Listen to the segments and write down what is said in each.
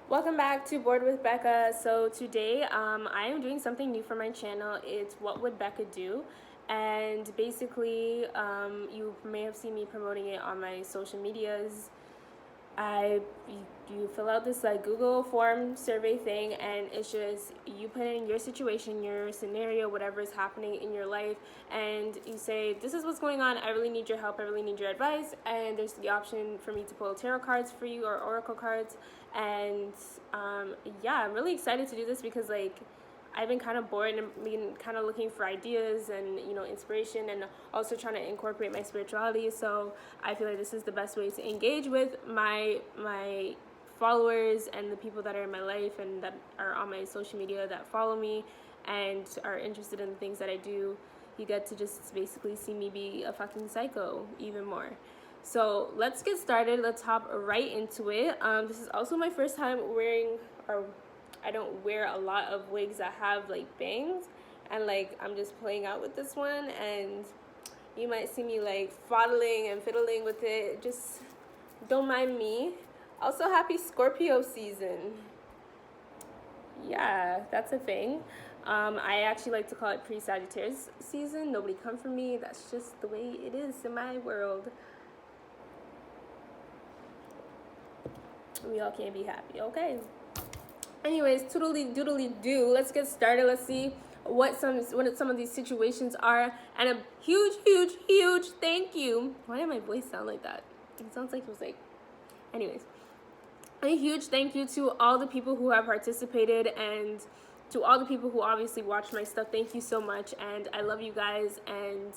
Welcome back to Board with Bekka. So today I am doing something new for my channel. It's What Would Bekka Do? And basically you may have seen me promoting it on my social medias. You fill out this like Google form survey thing, and it's just you put in your situation, your scenario, whatever is happening in your life, and you say, this is what's going on, I really need your help, I really need your advice. And there's the option for me to pull tarot cards for you or oracle cards. And yeah, I'm really excited to do this because like I've been kind of bored and been kind of looking for ideas and inspiration, and also trying to incorporate my spirituality. So I feel like this is the best way to engage with my followers and the people that are in my life and that are on my social media that follow me and are interested in the things that I do. You get to just basically see me be a fucking psycho even more. So let's get started. Let's hop right into it. This is also my first time wearing, or I don't wear a lot of wigs that have like bangs, and like I'm just playing out with this one, and you might see me like fondling and fiddling with it. Just don't mind me. Also, happy Scorpio season. Yeah, that's a thing. I actually like to call it pre-Sagittarius season. Nobody come for me. That's just the way it is in my world. We all can't be happy, okay? Anyways, toodly doodly do. Let's get started. Let's see what some of these situations are. And a huge thank you. Why did my voice sound like that? It sounds like it was like. Anyways, a huge thank you to all the people who have participated, and to all the people who obviously watch my stuff. Thank you so much, and I love you guys, and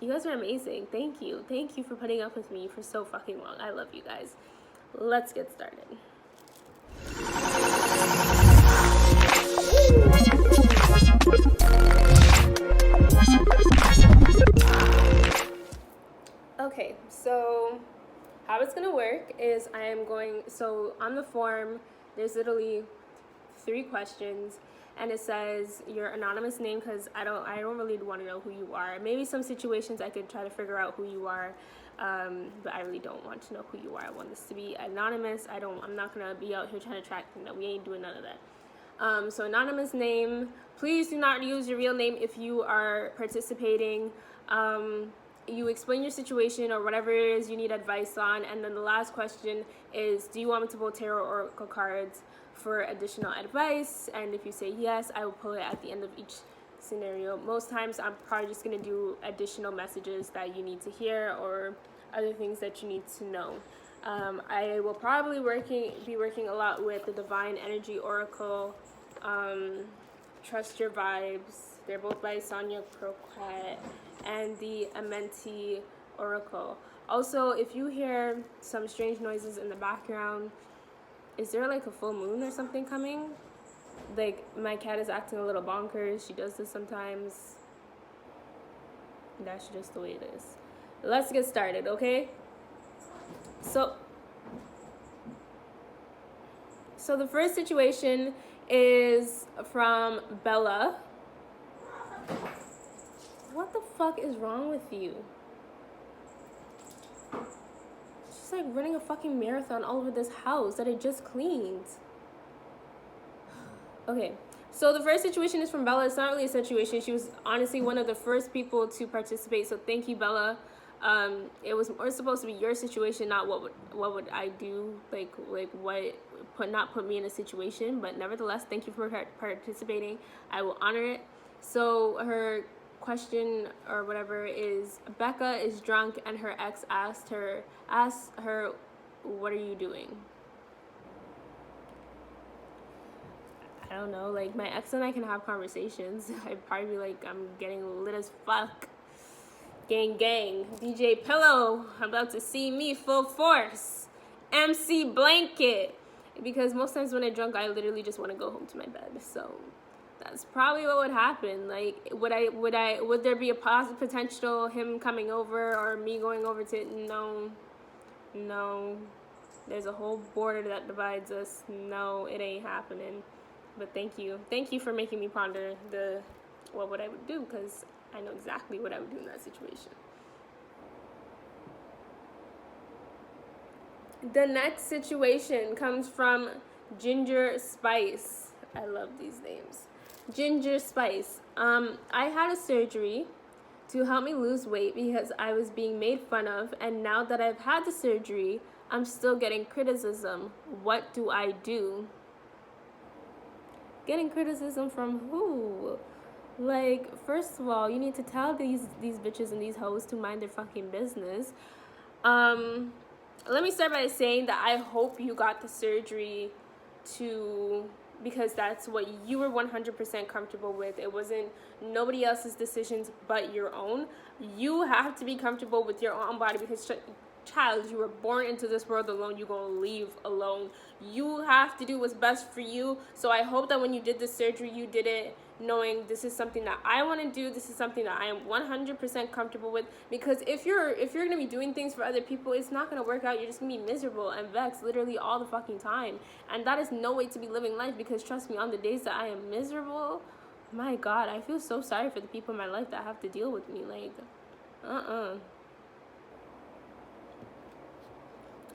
you guys are amazing. Thank you for putting up with me for so fucking long. I love you guys. Let's get started. Okay, so how it's gonna work is so on the form there's literally 3 questions, and it says your anonymous name, because I don't really want to know who you are. Maybe some situations I could try to figure out who you are, but I really don't want to know who you are. I want this to be anonymous. I'm not gonna be out here trying to track. No, we ain't doing none of that. So anonymous name. Please do not use your real name if you are participating. You explain your situation or whatever it is you need advice on, and then the last question is, do you want me to pull tarot or oracle cards for additional advice? And if you say yes, I will pull it at the end of each scenario. Most times I'm probably just going to do additional messages that you need to hear or other things that you need to know. I will probably be working a lot with the Divine Energy Oracle, Trust Your Vibes. They're both by Sonia Croquette, and the Amenti Oracle. Also, if you hear some strange noises in the background, is there like a full moon or something coming? Like my cat is acting a little bonkers. She does this sometimes. That's just the way it is. Let's get started, okay? So the first situation is from Bella. What the fuck is wrong with you? She's like running a fucking marathon all over this house that I just cleaned. Okay, so the first situation is from Bella. It's not really a situation. She was honestly one of the first people to participate, so thank you, Bella. It was more supposed to be your situation, not what would I do, not put me in a situation, but nevertheless, thank you for participating. I will honor it. So her question or whatever is, Bekka is drunk and her ex asked her, what are you doing? I don't know, like my ex and I can have conversations. I'd probably be like, I'm getting lit as fuck. Gang, DJ Pillow, about to see me full force. MC Blanket. Because most times when I'm drunk, I literally just want to go home to my bed. So that's probably what would happen. Like, would there be a positive potential him coming over or me going over to? No. There's a whole border that divides us. No, it ain't happening. But thank you for making me ponder what I would do, because I know exactly what I would do in that situation. The next situation comes from Ginger Spice. I love these names. Ginger Spice. I had a surgery to help me lose weight because I was being made fun of, and now that I've had the surgery, I'm still getting criticism. What do I do? Getting criticism from who? Like, first of all, you need to tell these bitches and these hoes to mind their fucking business. Let me start by saying that I hope you got the surgery because that's what you were 100% comfortable with. It wasn't nobody else's decisions but your own. You have to be comfortable with your own body because child, you were born into this world alone. You're gonna leave alone. You have to do what's best for you. So I hope that when you did the surgery, you did it knowing this is something that I want to do. This is something that I am 100% comfortable with. Because if you're gonna be doing things for other people, it's not gonna work out. You're just gonna be miserable and vexed literally all the fucking time. And that is no way to be living life. Because trust me, on the days that I am miserable, my God, I feel so sorry for the people in my life that have to deal with me. Like,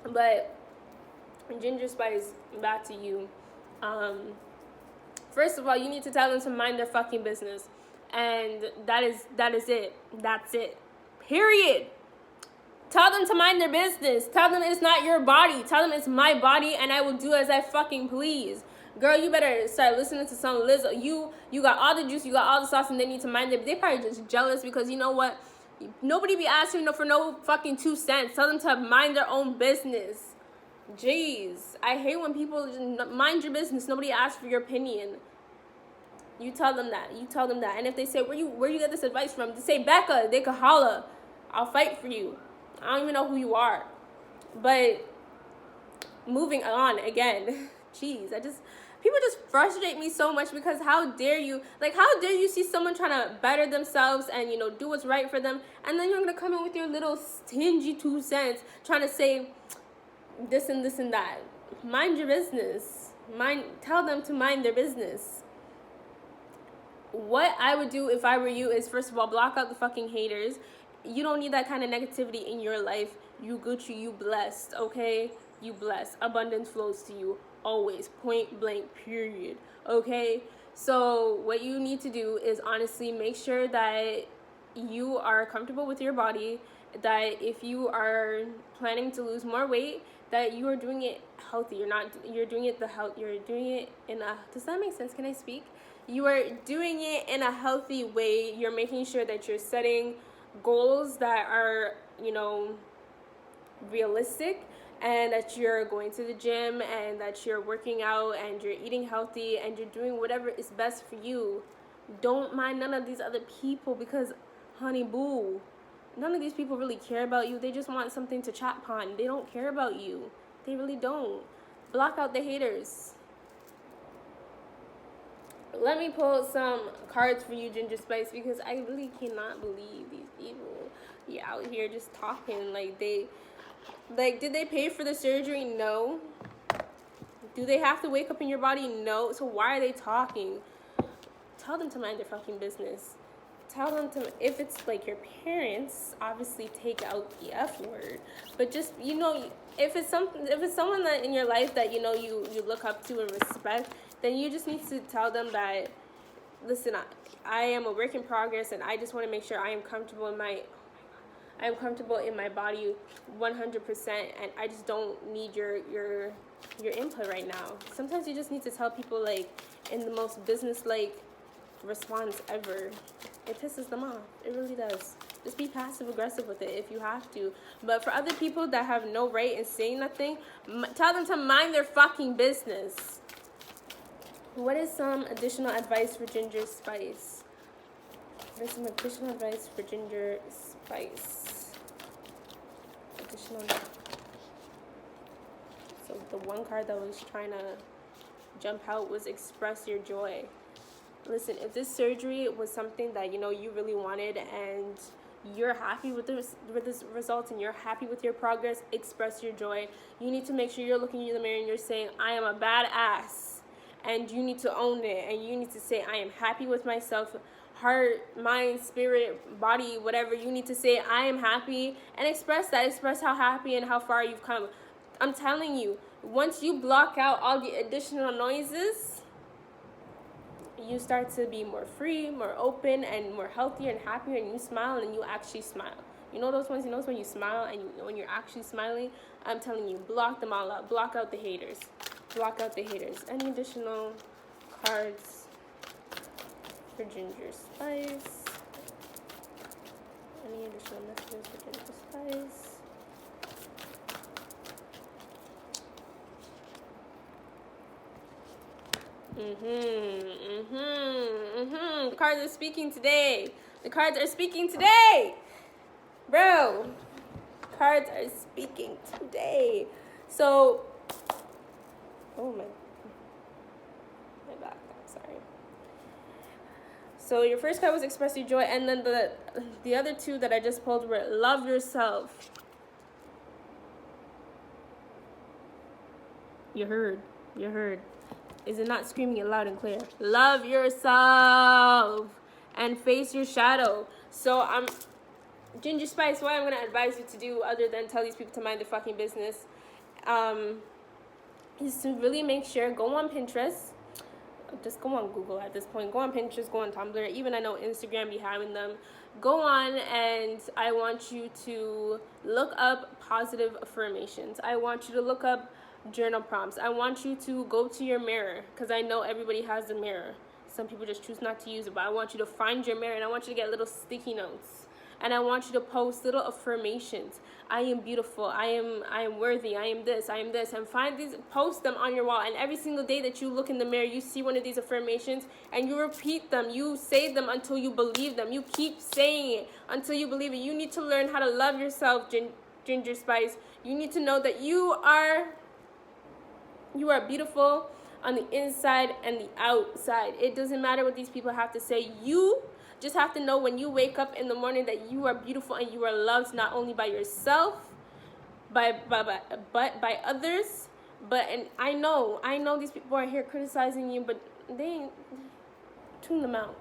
But Ginger Spice, back to you. First of all, you need to tell them to mind their fucking business, and that is it. That's it. Period. Tell them to mind their business. Tell them it's not your body. Tell them it's my body, and I will do as I fucking please. Girl, you better start listening to some Lizzo. You got all the juice, you got all the sauce, and they need to mind their. They probably just jealous because you know what? Nobody be asking for no fucking 2 cents. Tell them to mind their own business. Jeez, I hate when people just mind your business. Nobody asks for your opinion. You tell them that. And if they say where you get this advice from, they say Bekka. They could holla. I'll fight for you. I don't even know who you are. But moving on again. Jeez, people just frustrate me so much because how dare you see someone trying to better themselves and, do what's right for them, and then you're going to come in with your little stingy 2 cents trying to say this and this and that. Mind your business. Tell them to mind their business. What I would do if I were you is, first of all, block out the fucking haters. You don't need that kind of negativity in your life. You Gucci, you blessed, okay? You blessed. Abundance flows to you. Always, point blank, period. Okay, so what you need to do is honestly make sure that you are comfortable with your body, that if you are planning to lose more weight, that you are doing it healthy. You're doing it in a, does that make sense? Can I speak? You are doing it in a healthy way. You're making sure that you're setting goals that are, realistic, and that you're going to the gym, and that you're working out, and you're eating healthy, and you're doing whatever is best for you. Don't mind none of these other people because, honey boo, none of these people really care about you. They just want something to chat upon. They don't care about you. They really don't. Block out the haters. Let me pull some cards for you, Ginger Spice, because I really cannot believe these people out here just talking did they pay for the surgery? No. Do they have to wake up in your body? No. So why are they talking? Tell them to mind their fucking business. Tell them to, if it's like your parents, obviously take out the F word. But just, if it's someone that in your life that, you look up to and respect, then you just need to tell them that, listen, I am a work in progress, and I just want to make sure I am comfortable in my body 100%, and I just don't need your input right now. Sometimes you just need to tell people in the most business-like response ever. It pisses them off. It really does. Just be passive-aggressive with it if you have to. But for other people that have no right in saying nothing, tell them to mind their fucking business. What is some additional advice for Ginger Spice? There's some additional advice for Ginger Spice. So the one card that was trying to jump out was express your joy. Listen, if this surgery was something that you really wanted and you're happy with this results and you're happy with your progress, express your joy. You need to make sure you're looking in the mirror and you're saying, I am a badass, and you need to own it, and you need to say, I am happy with myself. Heart, mind, spirit, body, whatever, you need to say, I am happy, and express that. Express how happy and how far you've come. I'm telling you, once you block out all the additional noises, you start to be more free, more open, and more healthier and happier, and you smile and you actually smile. You know those ones, you know when you smile and when you're actually smiling? I'm telling you, block them all out. Block out the haters. Block out the haters. Any additional cards for Ginger Spice? Any additional messages for Ginger Spice? The cards are speaking today. The cards are speaking today. Bro, cards are speaking today. So, oh my back, I'm sorry. So your first card was express your joy, and then the other two that I just pulled were love yourself. You heard. Is it not screaming it loud and clear? Love yourself and face your shadow. So Ginger Spice, what I'm going to advise you to do other than tell these people to mind their fucking business is to really make sure, go on Pinterest. Just go on Google at this point. Go on Pinterest, go on Tumblr. Even I know Instagram be having them. Go on, and I want you to look up positive affirmations. I want you to look up journal prompts. I want you to go to your mirror, because I know everybody has a mirror. Some people just choose not to use it, but I want you to find your mirror, and I want you to get little sticky notes, and I want you to post little affirmations. I am beautiful. I am worthy. I am this. And find these, post them on your wall. And every single day that you look in the mirror, you see one of these affirmations, and you repeat them. You say them until you believe them. You keep saying it until you believe it. You need to learn how to love yourself, Ginger Spice. You need to know that you are beautiful on the inside and the outside. It doesn't matter what these people have to say. You just have to know when you wake up in the morning that you are beautiful and you are loved, not only by yourself, but by others. And I know these people are here criticizing you, but they ain't. Tune them out.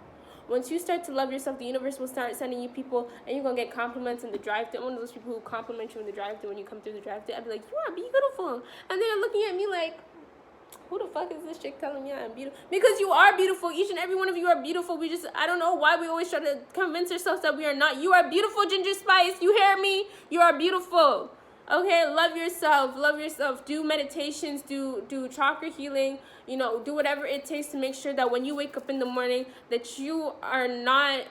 Once you start to love yourself, the universe will start sending you people, and you're going to get compliments in the drive-thru. One of those people who compliment you in the drive-thru when you come through the drive-thru. I'd be like, you are beautiful. And they're looking at me like, who the fuck is this chick telling me I'm beautiful? Because you are beautiful. Each and every one of you are beautiful. I don't know why we always try to convince ourselves that we are not. You are beautiful, Ginger Spice. You hear me? You are beautiful. Okay, love yourself. Love yourself. Do meditations. Do chakra healing. Do whatever it takes to make sure that when you wake up in the morning that you are not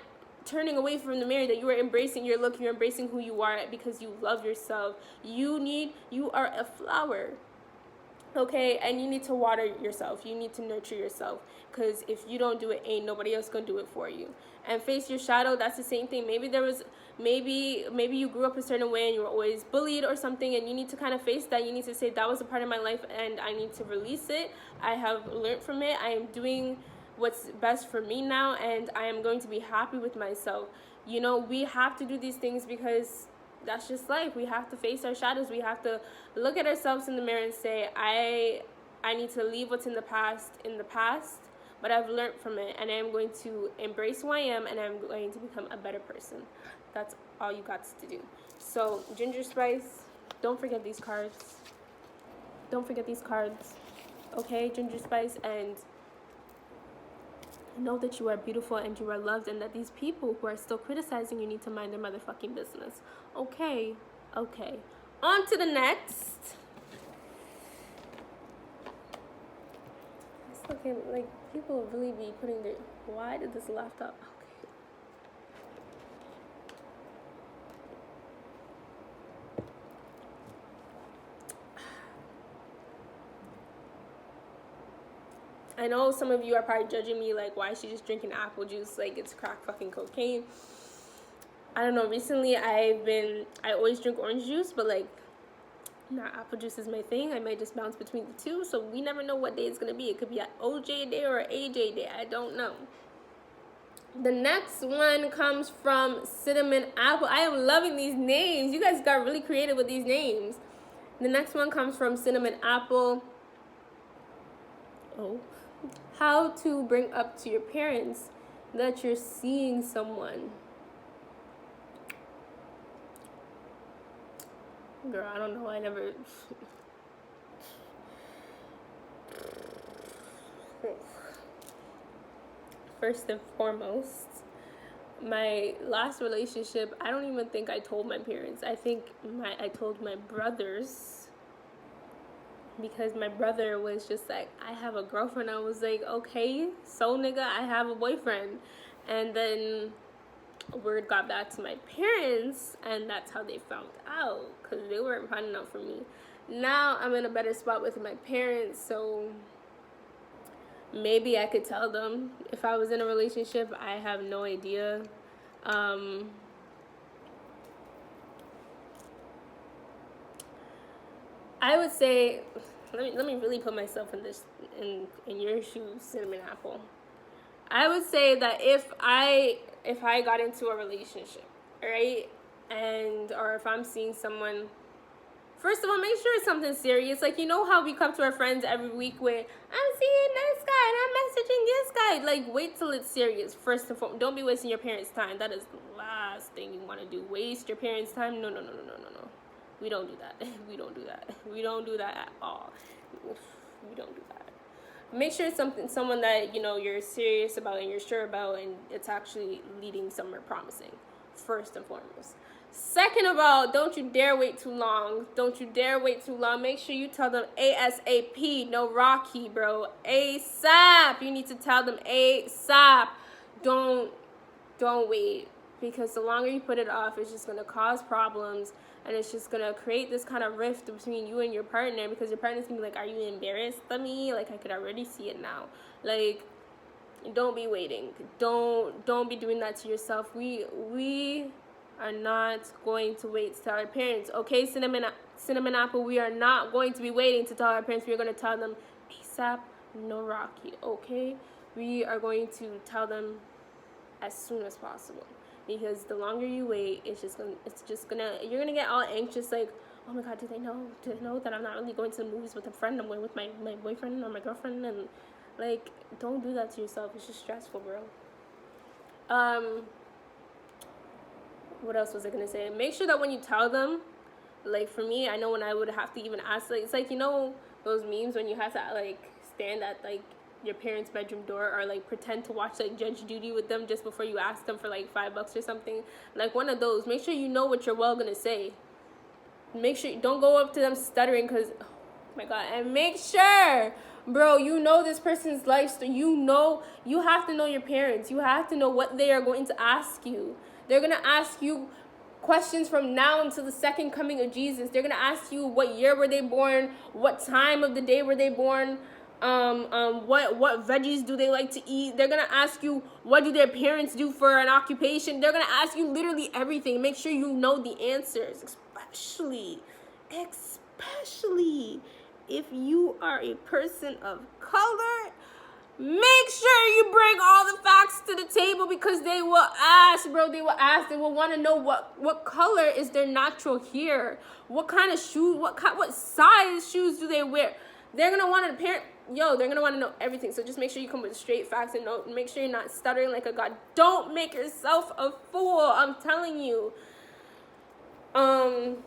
turning away from the mirror, that you are embracing your look, you're embracing who you are because you love yourself. You are a flower. Okay, and you need to water yourself. You need to nurture yourself, because if you don't do it, ain't nobody else gonna do it for you. And face your shadow. That's the same thing. Maybe you grew up a certain way and you were always bullied or something, and you need to kind of face that. You need to say, that was a part of my life and I need to release it. I have learned from it. I am doing what's best for me now, and I am going to be happy with myself. We have to do these things because that's just life. We have to face our shadows. We have to look at ourselves in the mirror and say, I need to leave what's in the past, but I've learned from it, and I am going to embrace who I am, and I'm going to become a better person. That's all you got to do. So, Ginger Spice, don't forget these cards. Okay, Ginger Spice, and know that you are beautiful and you are loved, and that these people who are still criticizing you need to mind their motherfucking business. Okay. On to the next. It's looking like people really be putting their... Why did this laptop... I know some of you are probably judging me like, why is she just drinking apple juice like it's crack fucking cocaine? I don't know, recently I always drink orange juice, but like, not apple juice is my thing. I might just bounce between the two, so we never know what day it's gonna be. It could be an OJ day or an AJ day, I don't know. The next one comes from Cinnamon Apple. I am loving these names. You guys got really creative with these names. The next one comes from Cinnamon Apple. Oh. How to bring up to your parents that you're seeing someone. Girl, I don't know. first and foremost, my last relationship, I don't even think I told my parents. I think I told my brothers, because my brother was just like, I have a girlfriend. I was like, okay, so nigga, I have a boyfriend. And then word got back to my parents, and that's how they found out, because they weren't finding out for me. Now I'm in a better spot with my parents, so maybe I could tell them if I was in a relationship. I have no idea. I would say, let me really put myself in your shoes, Cinnamon Apple. I would say that if I got into a relationship, right, or if I'm seeing someone, first of all, make sure it's something serious. Like, you know how we come to our friends every week with, I'm seeing this guy and I'm messaging this guy. Like, wait till it's serious, first and foremost. Don't be wasting your parents' time. That is the last thing you want to do. Waste your parents' time? No. We don't do that. We don't do that. We don't do that at all. We don't do that. Make sure it's someone that, you know, you're serious about and you're sure about, and it's actually leading somewhere promising, first and foremost. Second of all, don't you dare wait too long. Don't you dare wait too long. Make sure you tell them ASAP. No Rocky, bro. ASAP. You need to tell them ASAP. Don't wait, because the longer you put it off, it's just going to cause problems, and it's just going to create this kind of rift between you and your partner, because your partner's going to be like, are you embarrassed of me? Like, I could already see it now. Like, don't be waiting. Don't be doing that to yourself. We are not going to wait to tell our parents. Okay, Cinnamon Apple, we are not going to be waiting to tell our parents. We're going to tell them ASAP, no Rocky, okay? We are going to tell them as soon as possible, because the longer you wait, you're gonna get all anxious, like, oh my god, do they know that I'm not really going to the movies with a friend, I'm going with my boyfriend or my girlfriend? And like, don't do that to yourself. It's just stressful, bro. What else was I gonna say? Make sure that when you tell them, like, for me, I know when I would have to even ask, like, it's like, you know those memes when you have to, like, stand at, like, your parents' bedroom door, or like pretend to watch like Judge Judy with them just before you ask them for like $5 or something, like one of those. Make sure you know what you're gonna say. Make sure you don't go up to them stuttering, because oh my god. And make sure, bro, you know this person's life story. You have to know your parents. You have to know what they are going to ask you. They're gonna ask you questions from now until the second coming of Jesus. They're gonna ask you what year were they born, what time of the day were they born, what veggies do they like to eat. They're gonna ask you, what do their parents do for an occupation. They're gonna ask you literally everything. Make sure you know the answers, especially if you are a person of color. Make sure you bring all the facts to the table, because they will ask, bro. They will want to know what color is their natural hair, what kind of shoes, what size shoes do they wear. They're gonna want they're gonna want to know everything. So just make sure you come with straight facts, and make sure you're not stuttering like a god. Don't make yourself a fool. I'm telling you. And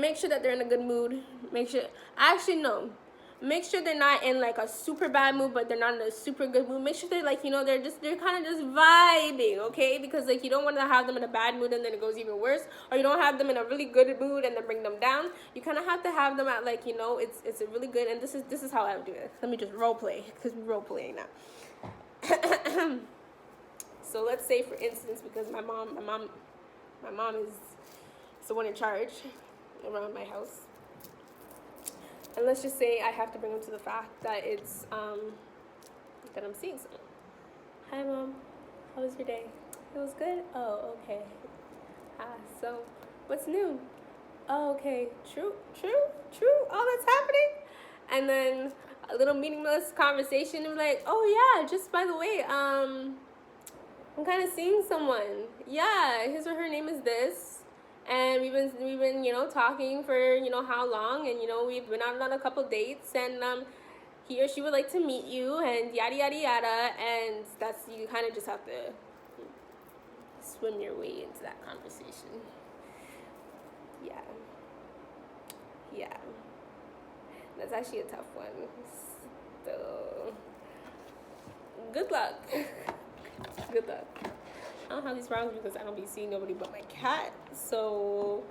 make sure that they're in a good mood. Make sure they're not in like a super bad mood, but they're not in a super good mood. Make sure they're like, they're kind of just vibing, okay? Because like, you don't want to have them in a bad mood and then it goes even worse, or you don't have them in a really good mood and then bring them down. You kind of have to have them at like, it's a really good, and this is how I would do it. Let me just role play, because we're role playing now. So let's say, for instance, because my mom is the one in charge around my house. And let's just say I have to bring them to the fact that it's, that I'm seeing someone. Hi, Mom. How was your day? It was good? Oh, okay. So what's new? Oh, okay. True. Oh, that's happening? And then a little meaningless conversation, and like, oh yeah, just by the way, I'm kind of seeing someone. Yeah, his or her name is this. And we've been talking for how long, and we've been out on a couple dates, and he or she would like to meet you, and yada yada yada. And that's, you kind of just have to swim your way into that conversation. Yeah, that's actually a tough one. So good luck. Good luck. I don't have these problems because I don't be seeing nobody but my cat. So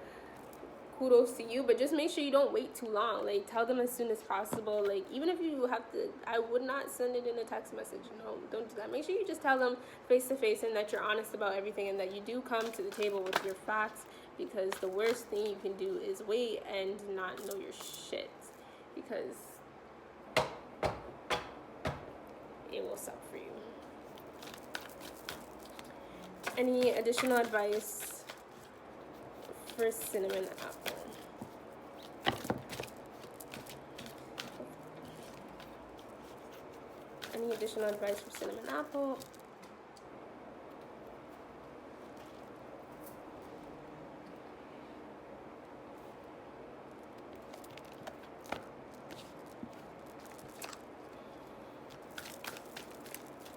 kudos to you, but just make sure you don't wait too long. Like, tell them as soon as possible. Like, even if you have to, I would not send it in a text message. No, don't do that. Make sure you just tell them face to face and that you're honest about everything and that you do come to the table with your facts, because the worst thing you can do is wait and not know your shit, because it will suck for you. Any additional advice for cinnamon apple? Any additional advice for cinnamon apple?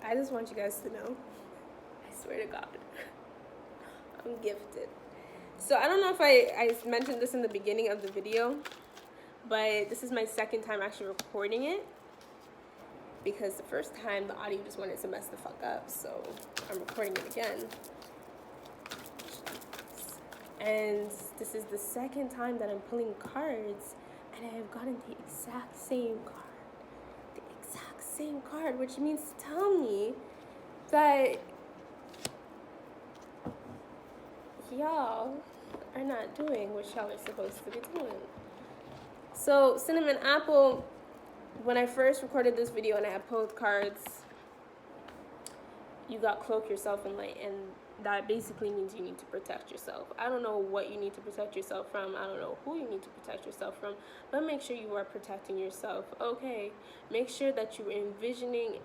I just want you guys to know, I swear to God, I'm gifted. So I don't know if I mentioned this in the beginning of the video, but this is my second time actually recording it, because the first time the audio just wanted to mess the fuck up, so I'm recording it again. And this is the second time that I'm pulling cards, and I have gotten the exact same card. The exact same card, which means to tell me that y'all are not doing what y'all are supposed to be doing. So cinnamon apple, when I first recorded this video and I had pulled cards, you got cloak yourself in light, and that basically means you need to protect yourself. I don't know what you need to protect yourself from. I don't know who you need to protect yourself from, but make sure you are protecting yourself. Okay, make sure that you're envisioning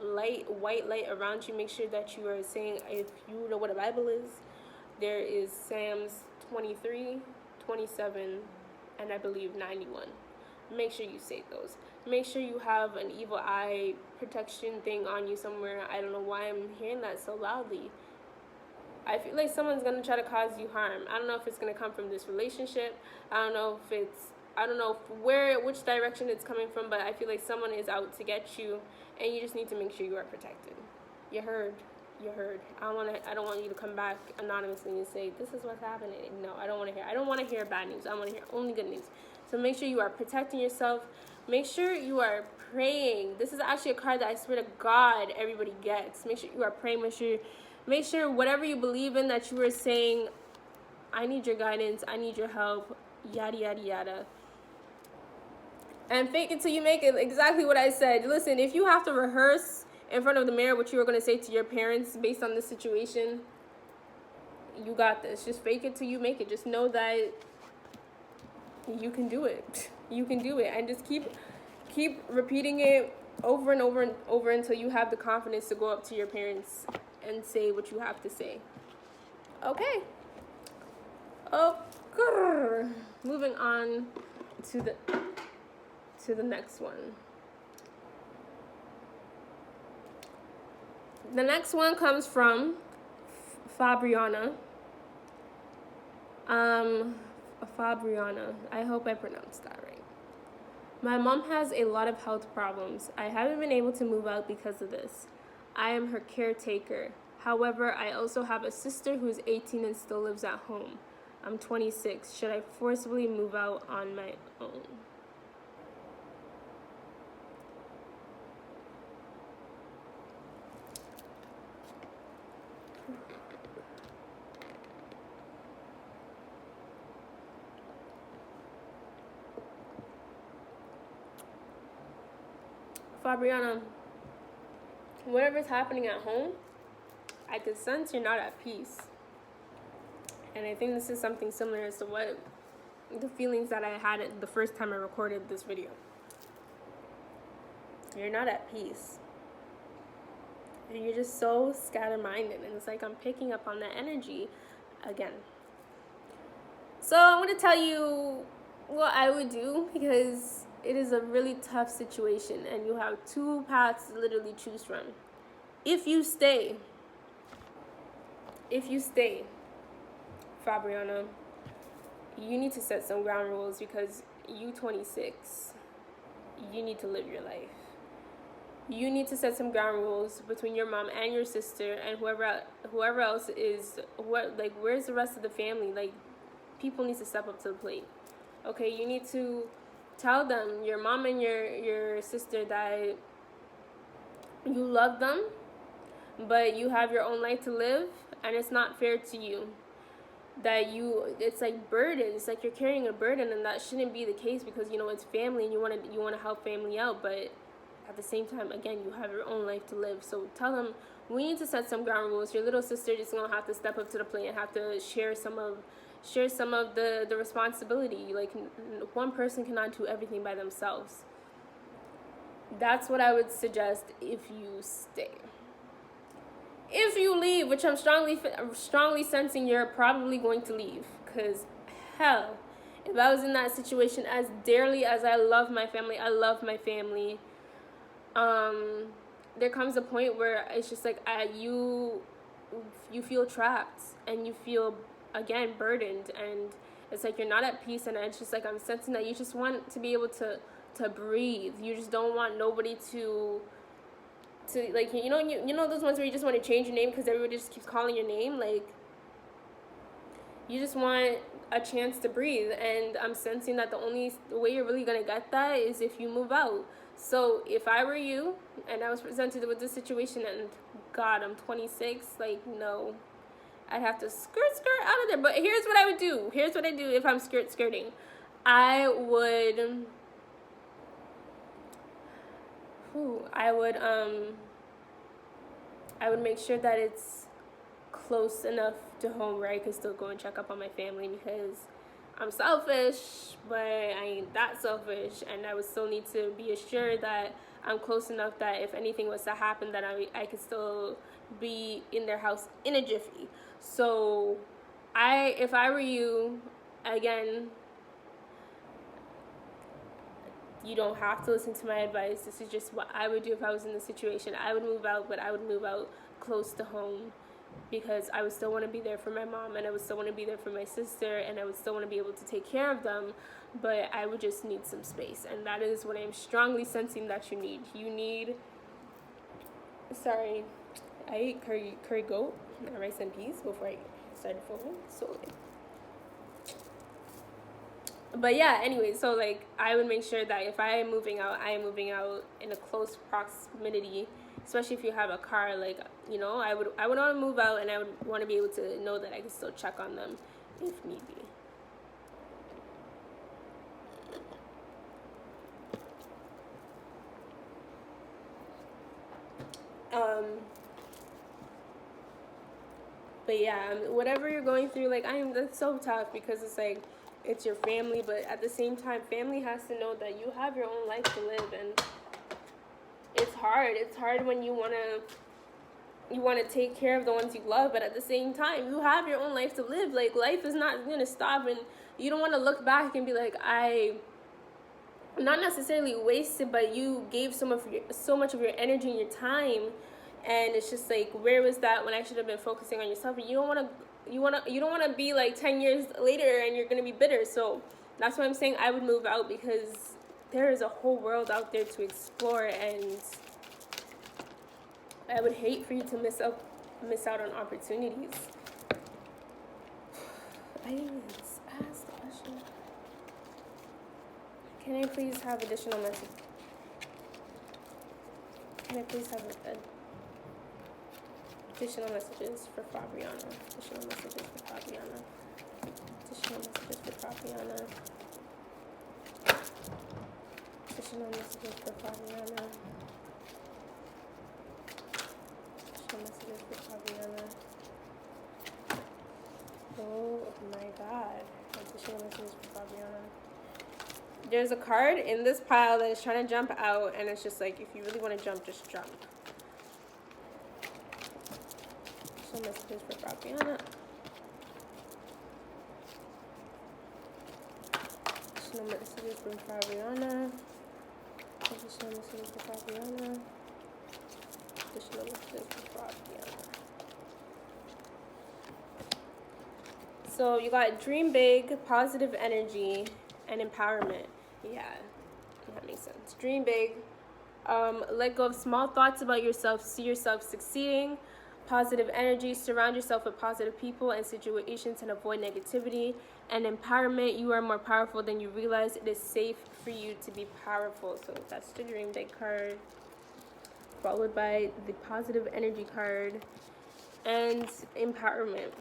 light, white light around you. Make sure that you are saying, if you know what a Bible is, there is Psalms 23, 27, and I believe 91. Make sure you say those. Make sure you have an evil eye protection thing on you somewhere. I don't know why I'm hearing that so loudly. I feel like someone's going to try to cause you harm. I don't know if it's going to come from this relationship. I don't know which direction it's coming from, but I feel like someone is out to get you, and you just need to make sure you are protected. You heard. I don't want you to come back anonymously and say, this is what's happening. No, I don't want to hear bad news. I want to hear only good news. So make sure you are protecting yourself. Make sure you are praying. This is actually a card that I swear to God everybody gets. Make sure you are praying. Make sure whatever you believe in, that you are saying, I need your guidance, I need your help, yada, yada, yada. And fake it till you make it, exactly what I said. Listen, if you have to rehearse in front of the mirror what you were going to say to your parents based on this situation, you got this. Just fake it till you make it. Just know that you can do it. You can do it. And just keep repeating it over and over and over until you have the confidence to go up to your parents and say what you have to say. Okay. Moving on to the next one. The next one comes from Fabriana. Fabriana. I hope I pronounced that right. My mom has a lot of health problems. I haven't been able to move out because of this. I am her caretaker. However, I also have a sister who's 18 and still lives at home. I'm 26. Should I forcibly move out on my own? Fabriana, whatever's happening at home, I can sense you're not at peace. And I think this is something similar as to what the feelings that I had the first time I recorded this video. You're not at peace. And you're just so scatter-minded. And it's like I'm picking up on that energy again. So I'm going to tell you what I would do, because it is a really tough situation and you have two paths to literally choose from. If you stay, Fabriana, you need to set some ground rules, because you 26, you need to live your life. you need to set some ground rules between your mom and your sister and whoever else is where's the rest of the family? Like, people need to step up to the plate. Okay, you need to tell them, your mom and your sister, that you love them, but you have your own life to live, and it's not fair to you that it's like burden. It's like you're carrying a burden, and that shouldn't be the case, because it's family and you want to help family out, but at the same time, again, you have your own life to live. So tell them, we need to set some ground rules. Your little sister just gonna have to step up to the plate and have to share some of the responsibility. Like, one person cannot do everything by themselves. That's what I would suggest if you stay. If you leave, which I'm strongly sensing you're probably going to leave, because hell, if I was in that situation, as dearly as I love my family, there comes a point where it's just like you feel trapped, and you feel, again, burdened, and it's like you're not at peace, and it's just like I'm sensing that you just want to be able to breathe. You just don't want nobody to like, you know those ones where you just want to change your name because everybody just keeps calling your name. Like, you just want a chance to breathe, and I'm sensing that the way you're really gonna get that is if you move out. So if I were you and I was presented with this situation, and God, I'm 26, like, no, I'd have to skirt out of there. But here's what I would do. Here's what I do if I'm skirting. I would make sure that it's close enough to home where I can still go and check up on my family, because I'm selfish, but I ain't that selfish, and I would still need to be assured that I'm close enough that if anything was to happen, that I could still be in their house in a jiffy. So if I were you, again, you don't have to listen to my advice. This is just what I would do if I was in this situation. I would move out, but I would move out close to home, because I would still want to be there for my mom, and I would still want to be there for my sister, and I would still want to be able to take care of them, but I would just need some space, and that is what I'm strongly sensing that you need. Sorry, I ate curry goat and rice and peas before I started filming, so but yeah, anyway, so like, I would make sure that if I am moving out in a close proximity, especially if you have a car. Like, I would want to move out, and I would want to be able to know that I can still check on them if need be. But yeah, whatever you're going through, like, that's so tough, because it's like, it's your family, but at the same time, family has to know that you have your own life to live, and it's hard. It's hard when you want to take care of the ones you love, but at the same time, you have your own life to live. Like, life is not going to stop, and you don't want to look back and be like, I not necessarily wasted, but you gave so much of your energy and your time, and it's just like, where was that when I should have been focusing on yourself? And you don't want to be like 10 years later and you're going to be bitter. So that's why I'm saying I would move out, because there is a whole world out there to explore, and I would hate for you to miss out on opportunities. I didn't ask the question. Can I please have additional messages? Can I please have additional messages for Fabiana? Additional messages for Fabiana. Additional messages for Fabiana. Additional messages for Fabiana. Additional messages for Fabiana. Oh my God. Additional messages for Fabiana. There's a card in this pile that is trying to jump out, and it's just like, if you really want to jump, just jump. Additional messages for Fabiana. Additional messages for Fabiana. Additional messages for Fabiana. Additional messages for Fabiana. So you got dream big, positive energy, and empowerment. Yeah, that makes sense. Dream big, Let go of small thoughts about yourself. See yourself succeeding. Positive energy. Surround yourself with positive people and situations and avoid negativity. And empowerment. You are more powerful than you realize. It is safe for you to be powerful. So that's the Dream Day card, followed by the positive energy card and empowerment.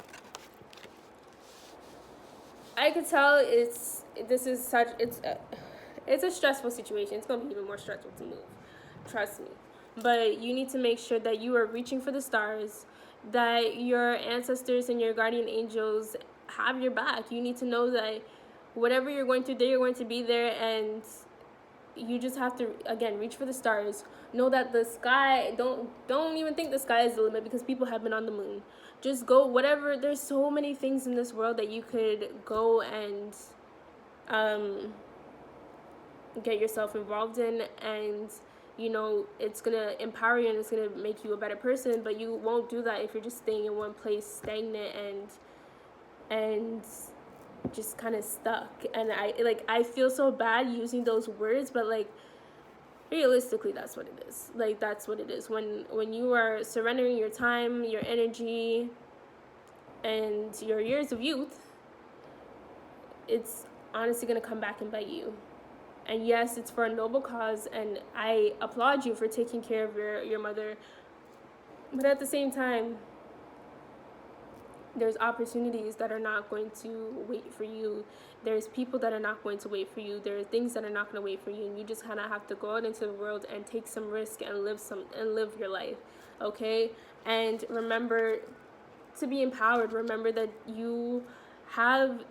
I could tell it's a stressful situation. It's gonna be even more stressful to move. Trust me. But you need to make sure that you are reaching for the stars, that your ancestors and your guardian angels have your back. You need to know that whatever you're going through, they're going to be there, and you just have to, again, reach for the stars. Know that the sky, don't even think the sky is the limit, because people have been on the moon. Just go, whatever. There's so many things in this world that you could go and get yourself involved in, and you know, it's gonna empower you and it's gonna make you a better person. But you won't do that if you're just staying in one place, stagnant and just kind of stuck. And I feel so bad using those words, but like, realistically, that's what it is. Like, that's what it is. When you are surrendering your time, your energy, and your years of youth, it's honestly gonna come back and bite you. And yes, it's for a noble cause, and I applaud you for taking care of your mother. But at the same time, there's opportunities that are not going to wait for you. There's people that are not going to wait for you. There are things that are not going to wait for you, and you just kind of have to go out into the world and take some risk and live your life, okay? And remember to be empowered. Remember that you have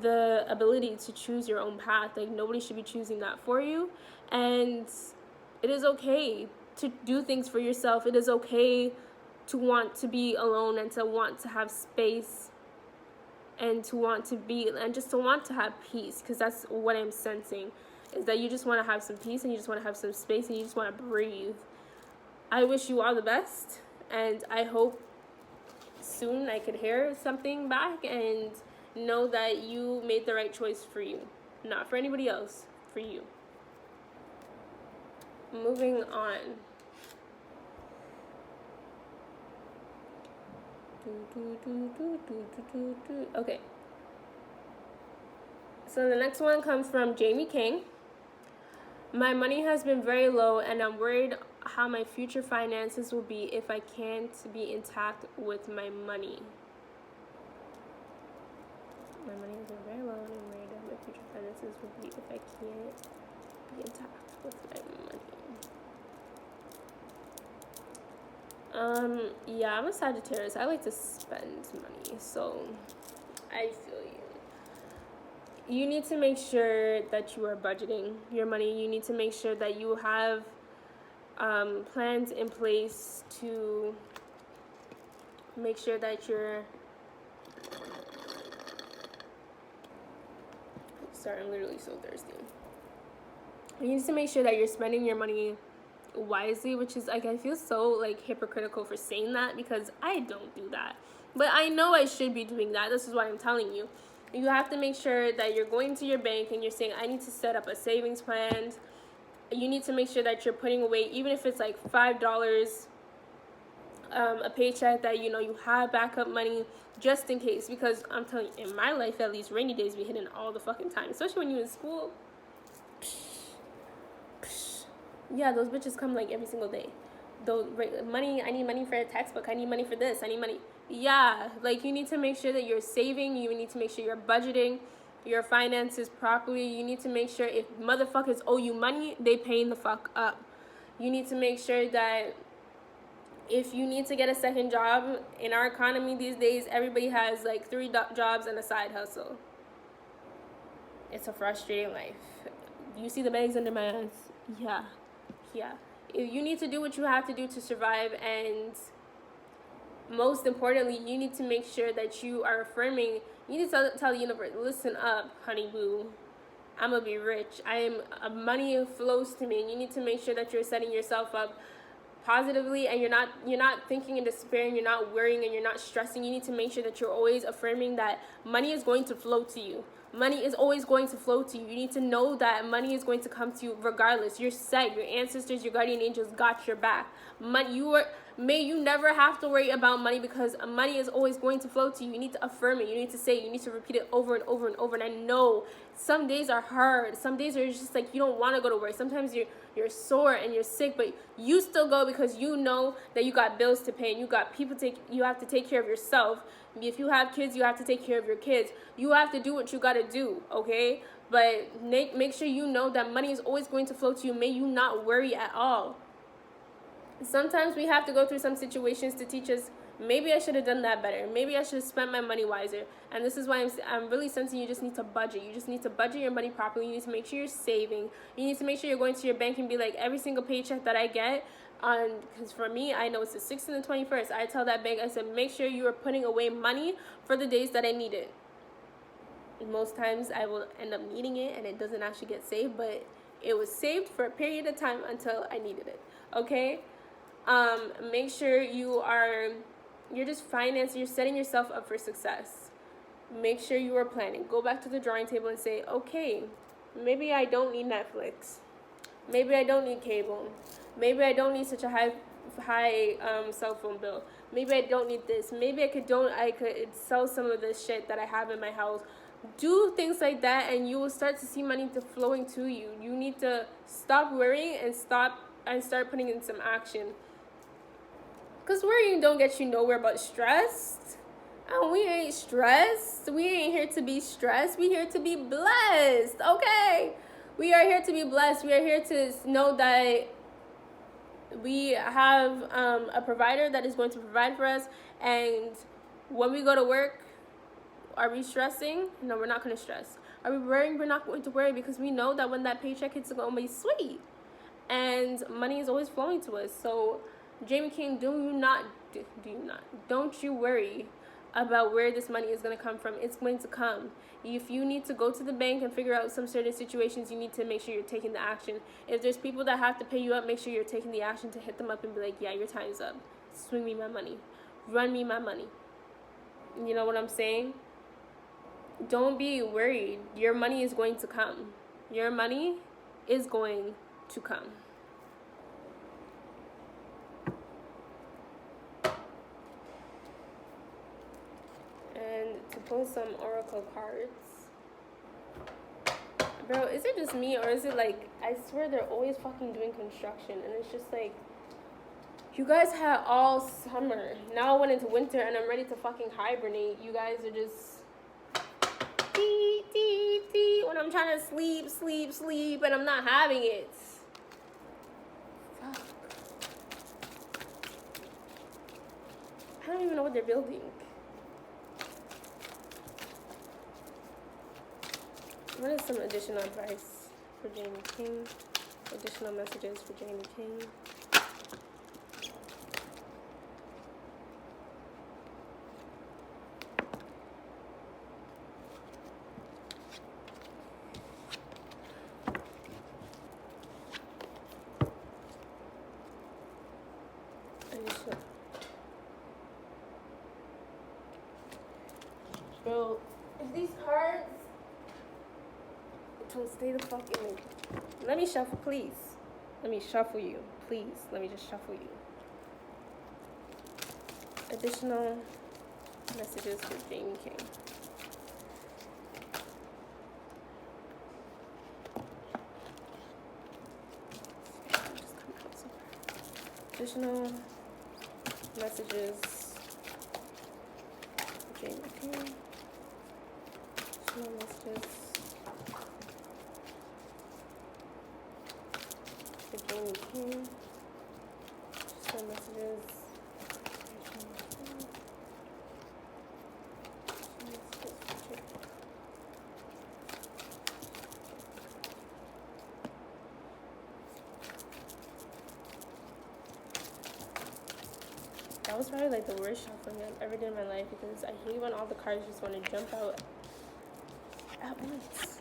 the ability to choose your own path. Like, nobody should be choosing that for you. And it is okay to do things for yourself. It is okay to want to be alone and to want to have space and to want to be, and just to want to have peace, because that's what I'm sensing, is that you just want to have some peace and you just want to have some space and you just want to breathe. I wish you all the best, and I hope soon I could hear something back and know that you made the right choice for you, not for anybody else, for you. Moving on. Okay. So the next one comes from Jamie King. My money has been very low, and I'm worried how my future finances will be if I can't be intact with my money. My money has been very low, and I'm worried how my future finances will be if I can't be intact with my money. Yeah, I'm a Sagittarius. I like to spend money, so I feel you. You need to make sure that you are budgeting your money. You need to make sure that you have plans in place to make sure that you're... Sorry, I'm literally so thirsty. You need to make sure that you're spending your money wisely, which is, like, I feel so like hypocritical for saying that, because I don't do that, but I know I should be doing that. This is why I'm telling you. You have to make sure that you're going to your bank and you're saying, I need to set up a savings plan. You need to make sure that you're putting away, even if it's like $5 a paycheck, that you know you have backup money just in case. Because I'm telling you, in my life at least, rainy days be hitting all the fucking time, especially when you're in school. Yeah, those bitches come like every single day. Those money, I need money for a textbook, I need money for this, I need money. Yeah, like, you need to make sure that you're saving. You need to make sure you're budgeting your finances properly. You need to make sure if motherfuckers owe you money, they paying the fuck up. You need to make sure that if you need to get a second job, in our economy these days, everybody has like 3 jobs and a side hustle. It's a frustrating life. You see the bags under my eyes? Yeah. If you need to do what you have to do to survive, and most importantly, you need to make sure that you are affirming. You need to tell the universe, listen up, honey boo. I'm gonna be rich. Money flows to me, and you need to make sure that you're setting yourself up positively, and you're not thinking in despair, and you're not worrying, and you're not stressing. You need to make sure that you're always affirming that money is going to flow to you. Money is always going to flow to you. You need to know that money is going to come to you regardless. You're set. Your ancestors, your guardian angels got your back. May you never have to worry about money, because money is always going to flow to you. You need to affirm it. You need to say it. You need to repeat it over and over and over. And I know some days are hard. Some days are just like you don't want to go to work. Sometimes you're sore and you're sick, but you still go because you know that you got bills to pay and you got people you have to take care of yourself. If you have kids, you have to take care of your kids. You have to do what you got to do, okay? But make sure you know that money is always going to flow to you. May you not worry at all. Sometimes we have to go through some situations to teach us, maybe I should have done that better. Maybe I should have spent my money wiser. And this is why I'm really sensing you just need to budget. You just need to budget your money properly. You need to make sure you're saving. You need to make sure you're going to your bank and be like, every single paycheck that I get, because for me, I know it's the 6th and the 21st. I tell that bank, I said, make sure you are putting away money for the days that I need it. Most times I will end up needing it and it doesn't actually get saved, but it was saved for a period of time until I needed it, okay? Make sure you're just financing, you're setting yourself up for success. Make sure you are planning. Go back to the drawing table and say, okay, maybe I don't need Netflix. Maybe I don't need cable. Maybe I don't need such a high cell phone bill. Maybe I don't need this. Maybe I could sell some of this shit that I have in my house. Do things like that and you will start to see money flowing to you. You need to stop worrying and start putting in some action. Because worrying don't get you nowhere but stressed. And we ain't stressed. We ain't here to be stressed. We here to be blessed, okay? We are here to be blessed. We are here to know that we have a provider that is going to provide for us. And when we go to work, are we stressing? No, we're not going to stress. Are we worrying? We're not going to worry, because we know that when that paycheck hits, it's going to be sweet. And money is always flowing to us. So, Jamie King, don't you worry about where this money is going to come from. It's going to come. If you need to go to the bank and figure out some certain situations, you need to make sure you're taking the action. If there's people that have to pay you up, make sure you're taking the action to hit them up and be like, yeah, your time's up. Swing me my money. Run me my money. You know what I'm saying? Don't be worried. Your money is going to come. Your money is going to come. And to pull some oracle cards. Bro, is it just me, or is it like, I swear they're always fucking doing construction, and it's just like, you guys had all summer. Now I went into winter and I'm ready to fucking hibernate. You guys are just when I'm trying to sleep, and I'm not having it. Fuck. I don't even know what they're building. What is some additional advice for Jamie King? Additional messages for Jamie King. Bro, if these cards don't stay the fuck in. Let me shuffle, please. Let me shuffle you, please. Let me just shuffle you. Additional messages for Jamie King. Additional messages for Jamie King. Additional messages for Jamie King. Additional messages. That was probably like the worst shuffling I've ever done in my life, because I hate when all the cards just want to jump out at once.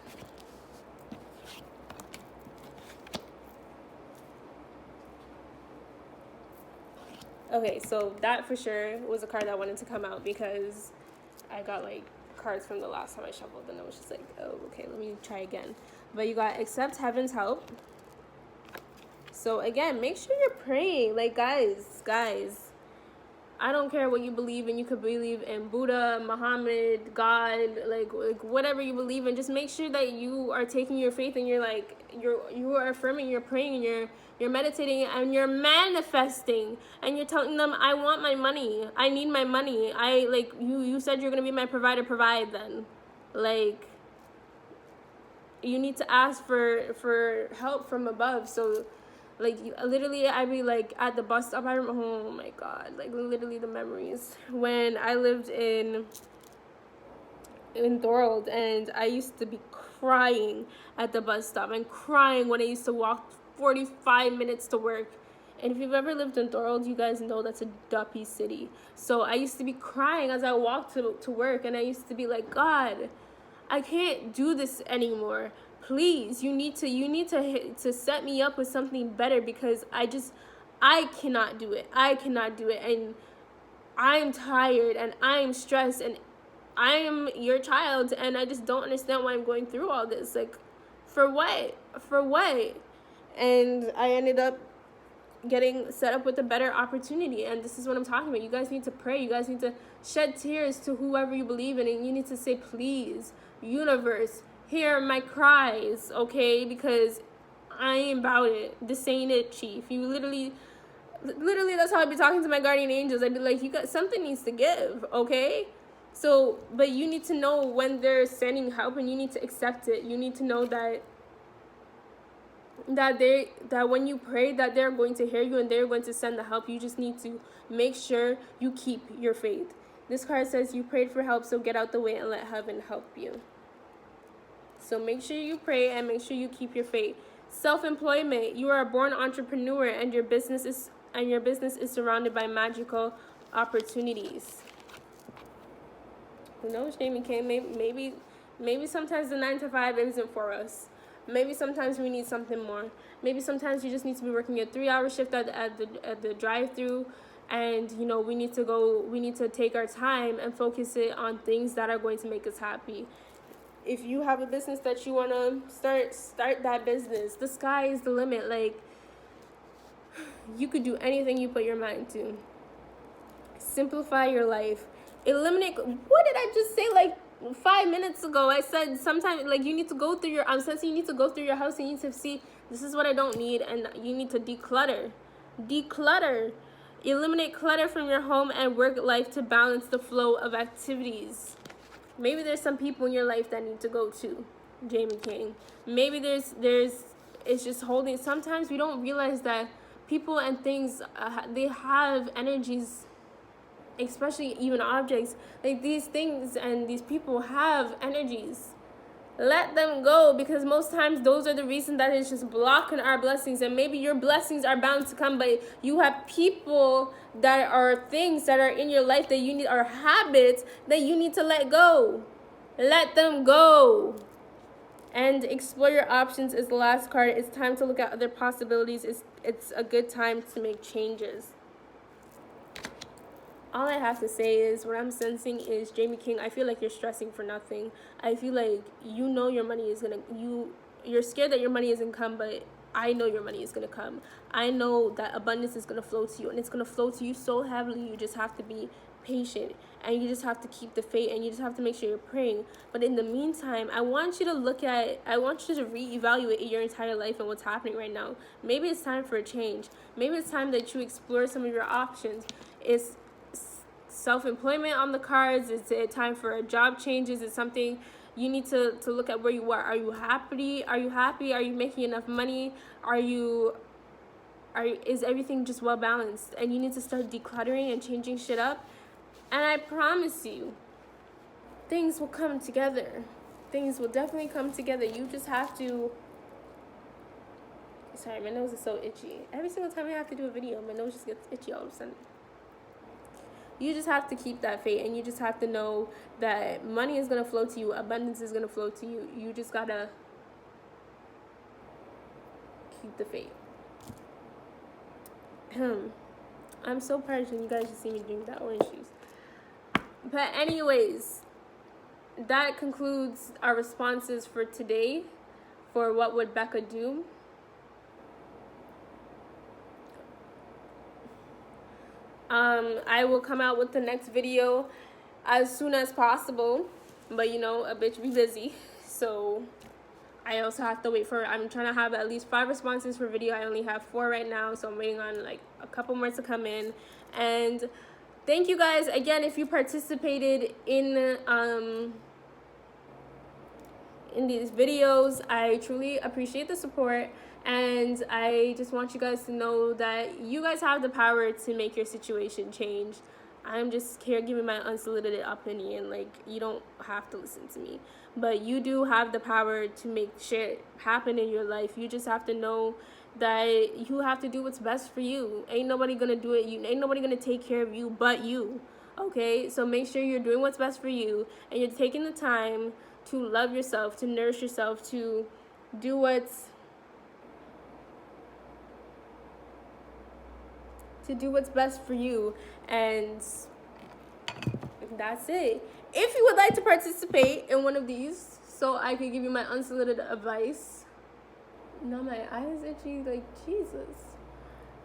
Okay, so that for sure was a card that wanted to come out, because I got like cards from the last time I shuffled, and I was just like, oh, okay, let me try again. But you got accept heaven's help. So again, make sure you're praying. Like, guys, I don't care what you believe in. You could believe in Buddha, Muhammad, God, like whatever you believe in. Just make sure that you are taking your faith and you are affirming, you're praying, and you're meditating, and you're manifesting, and you're telling them, I want my money. I need my money. You said you're gonna be my provider. Provide then. Like, you need to ask for help from above. So, like, literally, I'd be, like, at the bus stop. Oh, my God. Like, literally the memories. When I lived in Thorold, and I used to be crying at the bus stop and crying when I used to walk 45 minutes to work. And if you've ever lived in Thorold, you guys know that's a duppy city. So I used to be crying as I walked to work, and I used to be like, God, I can't do this anymore. Please, you need to set me up with something better, because I cannot do it. And I'm tired, and I'm stressed, and I am your child, and I just don't understand why I'm going through all this. Like, for what? And I ended up getting set up with a better opportunity, and this is what I'm talking about. You guys need to pray. You guys need to shed tears to whoever you believe in, and you need to say, please, universe, hear my cries, okay? Because I ain't about it. This ain't it, chief. You literally, that's how I'd be talking to my guardian angels. I'd be like, you got something needs to give, okay? So, but you need to know when they're sending help, and you need to accept it. You need to know that when you pray, that they're going to hear you and they're going to send the help. You just need to make sure you keep your faith. This card says you prayed for help, so get out the way and let heaven help you. So make sure you pray and make sure you keep your faith. Self-employment. You are a born entrepreneur, and your business is surrounded by magical opportunities. Who knows, Jamie K? Maybe sometimes the 9 to 5 isn't for us. Maybe sometimes we need something more. Maybe sometimes you just need to be working a 3-hour shift at the drive-through, and we need to take our time and focus it on things that are going to make us happy. If you have a business that you want to start that business. The sky is the limit. Like, you could do anything you put your mind to. Simplify your life. Eliminate. What did I just say? Like 5 minutes ago, I said sometimes, like, you need to go through your. I'm sensing you need to go through your house and you need to see, this is what I don't need, and you need to declutter. Eliminate clutter from your home and work life to balance the flow of activities. Maybe there's some people in your life that need to go to, Jamie King. Maybe there's it's just holding. Sometimes we don't realize that people and things, they have energies, especially even objects. Like, these things and these people have energies. Let them go, because most times those are the reason that it's just blocking our blessings. And maybe your blessings are bound to come, but you have people that are things that are in your life that you need, are habits that you need to let go. Let them go. And explore your options is the last card. It's time to look at other possibilities. It's a good time to make changes. All I have to say is, what I'm sensing is, Jamie King, I feel like you're stressing for nothing. I feel like your money is you're scared that your money isn't come, but I know your money is going to come. I know that abundance is going to flow to you, and it's going to flow to you so heavily. You just have to be patient, and you just have to keep the faith, and you just have to make sure you're praying. But in the meantime, I want you to reevaluate your entire life and what's happening right now. Maybe it's time for a change. Maybe it's time that you explore some of your options. It's self-employment on the cards. It's a time for a job change. Is it something you need to look at where you are? Are you happy? Are you making enough money? Is everything just well balanced? And you need to start decluttering and changing shit up. And I promise you, things will come together. Things will definitely come together. You just have to. Sorry, my nose is so itchy. Every single time I have to do a video, my nose just gets itchy all of a sudden. You just have to keep that faith, and you just have to know that money is going to flow to you. Abundance is going to flow to you. You just got to keep the faith. I'm so parched, and you guys just see me drink that orange juice. But anyways, that concludes our responses for today for what would Bekka do. I will come out with the next video as soon as possible, but you know, a bitch be busy, so I also have to wait for, I'm trying to have at least 5 responses per video. I only have 4 right now, so I'm waiting on like a couple more to come in. And thank you guys again if you participated in these videos. I truly appreciate the support, and I just want you guys to know that you guys have the power to make your situation change. I'm just here giving my unsolicited opinion. Like, you don't have to listen to me, but you do have the power to make shit happen in your life. You just have to know that you have to do what's best for you. Ain't nobody gonna do it. Ain't nobody gonna take care of you but you. Okay, so make sure you're doing what's best for you, and you're taking the time to love yourself, to nourish yourself, to do what's best for you. And that's it. If you would like to participate in one of these, so I can give you my unsolicited advice. No, my eye is itchy, like Jesus.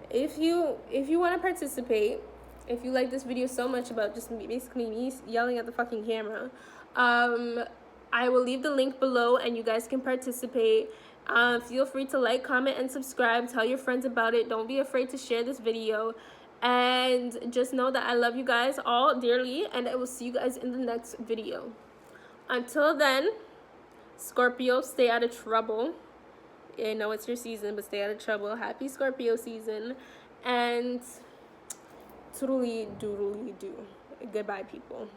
If you want to participate, if you like this video so much about just basically me yelling at the fucking camera, I will leave the link below and you guys can participate. Feel free to like, comment, and subscribe. Tell your friends about it. Don't be afraid to share this video. And just know that I love you guys all dearly, and I will see you guys in the next video. Until then, Scorpio, stay out of trouble. I know it's your season, but stay out of trouble. Happy Scorpio season. And toodly doodly do. Goodbye, people.